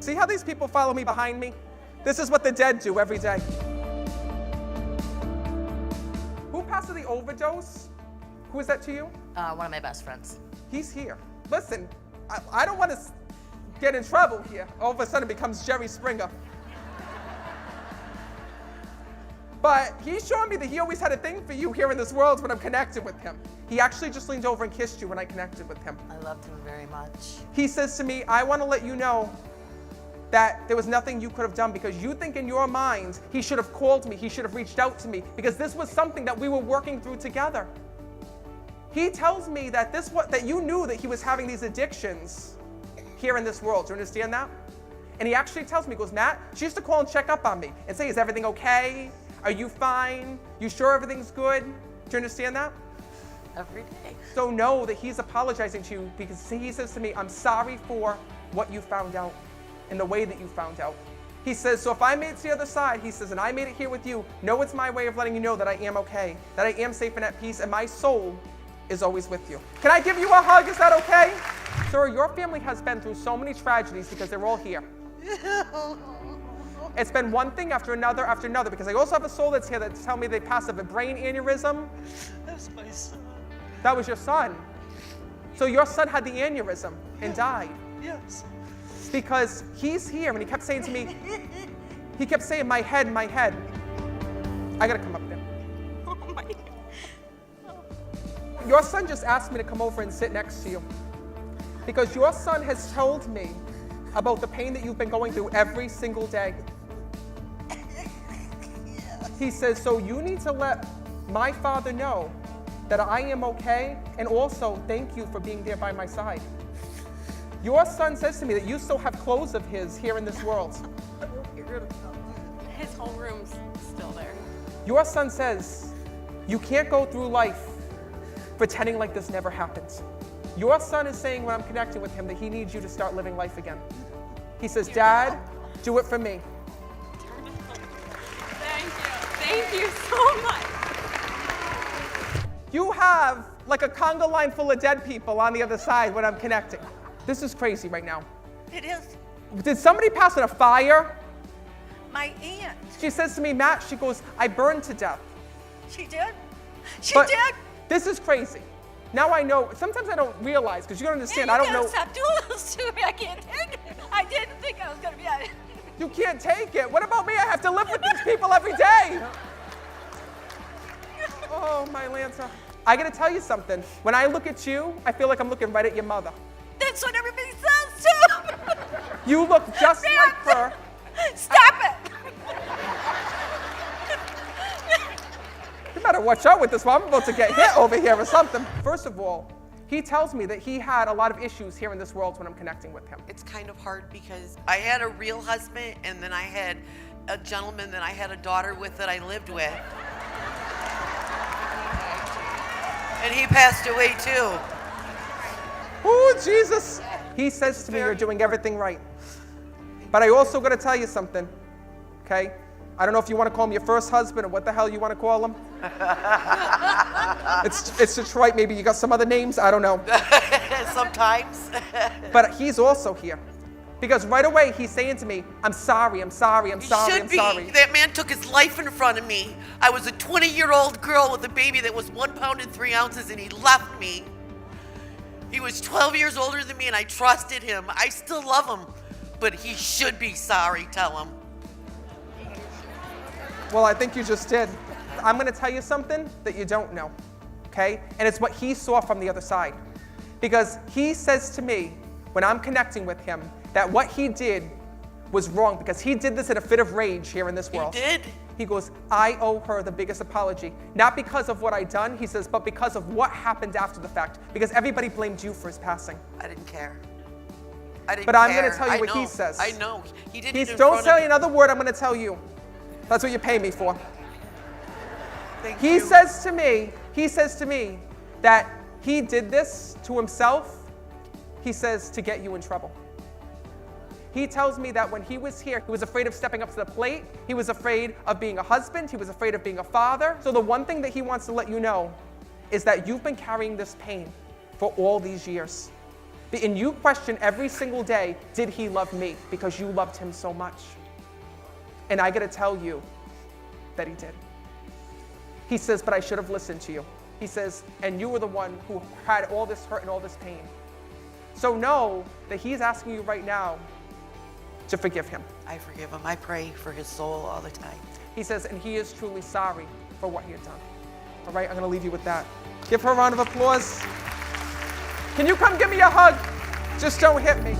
See how these people follow me behind me? This is what the dead do every day. Who passed the overdose? Who is that to you? One of my best friends. He's here. Listen, I don't want to get in trouble here. All of a sudden it becomes Jerry Springer. But he's showing me that he always had a thing for you here in this world when I'm connected with him. He actually just leaned over and kissed you when I connected with him. I loved him very much. He says to me, I want to let you know that there was nothing you could have done because you think in your mind he should have called me, he should have reached out to me because this was something that we were working through together. He tells me that that you knew that he was having these addictions here in this world. Do you understand that? And he actually tells me, he goes, Matt, she used to call and check up on me and say, is everything okay? Are you fine? You sure everything's good? Do you understand that? Every day. So know that he's apologizing to you because he says to me, I'm sorry for what you found out and the way that you found out. He says, so if I made it to the other side, he says, and I made it here with you, know it's my way of letting you know that I am okay, that I am safe and at peace, and my soul is always with you. Can I give you a hug? Is that okay? Sir, your family has been through so many tragedies because they're all here. It's been one thing after another, because I also have a soul that's here that tell me they passed of a brain aneurysm. That's my son. That was your son. So your son had the aneurysm and died. Yes. Because he's here, and he kept saying to me, he kept saying, my head, my head. I gotta come up there. Oh my God. Your son just asked me to come over and sit next to you. Because your son has told me about the pain that you've been going through every single day. He says, so you need to let my father know that I am okay, and also thank you for being there by my side. Your son says to me that you still have clothes of his here in this world. His whole room's still there. Your son says you can't go through life pretending like this never happened. Your son is saying when I'm connecting with him that he needs you to start living life again. He says, Dad, do it for me. Thank you. Thank you so much. You have like a conga line full of dead people on the other side when I'm connecting. This is crazy right now. It is. Did somebody pass in a fire? My aunt. She says to me, Matt, she goes, I burned to death. She did? She But did? this is crazy. Now I know, sometimes I don't realize, because you don't understand, I don't know. Stop doing this to me. I can't take it. I didn't think I was going to be on it. You can't take it. What about me? I have to live with these people every day. Oh, my Lanta. I gotta tell you something. When I look at you, I feel like I'm looking right at your mother. That's what everybody says too. You look just like her. Stop it. You better watch out with this one. I'm about to get hit over here or something. First of all, he tells me that he had a lot of issues here in this world when I'm connecting with him. It's kind of hard because I had a real husband and then I had a gentleman that I had a daughter with that I lived with. And he passed away too. Oh, Jesus. He says to me, you're doing everything right. But I also got to tell you something, okay? I don't know if you want to call him your first husband or what the hell you want to call him. It's Detroit. Maybe you got some other names. I don't know. Sometimes. But he's also here. Because right away he's saying to me, I'm sorry, I'm sorry, I'm sorry, Should I'm be. sorry. That man took his life in front of me. I was a 20-year-old girl with a baby that was 1 pound and 3 ounces and he left me. He was 12 years older than me and I trusted him. I still love him, but he should be sorry, tell him. Well, I think you just did. I'm going to tell you something that you don't know, okay? And it's what he saw from the other side. Because he says to me, when I'm connecting with him, that what he did was wrong because he did this in a fit of rage here in this world. He did? He goes, I owe her the biggest apology. Not because of what I done, he says, but because of what happened after the fact. Because everybody blamed you for his passing. I didn't care. I didn't But care. I'm going to tell you what know. he says. I know. He didn't He's, in don't front tell of you me. another word, I'm going to tell you. That's what you pay me for. Thank He you. says to me that he did this to himself, he says, to get you in trouble. He tells me that when he was here, he was afraid of stepping up to the plate. He was afraid of being a husband. He was afraid of being a father. So the one thing that he wants to let you know is that you've been carrying this pain for all these years. And you question every single day, did he love me? Because you loved him so much. And I got to tell you that he did. He says, but I should have listened to you. He says, and you were the one who had all this hurt and all this pain. So know that he's asking you right now to forgive him. I forgive him. I pray for his soul all the time. He says, and he is truly sorry for what he had done. All right, I'm going to leave you with that. Give her a round of applause. Can you come give me a hug? Just don't hit me.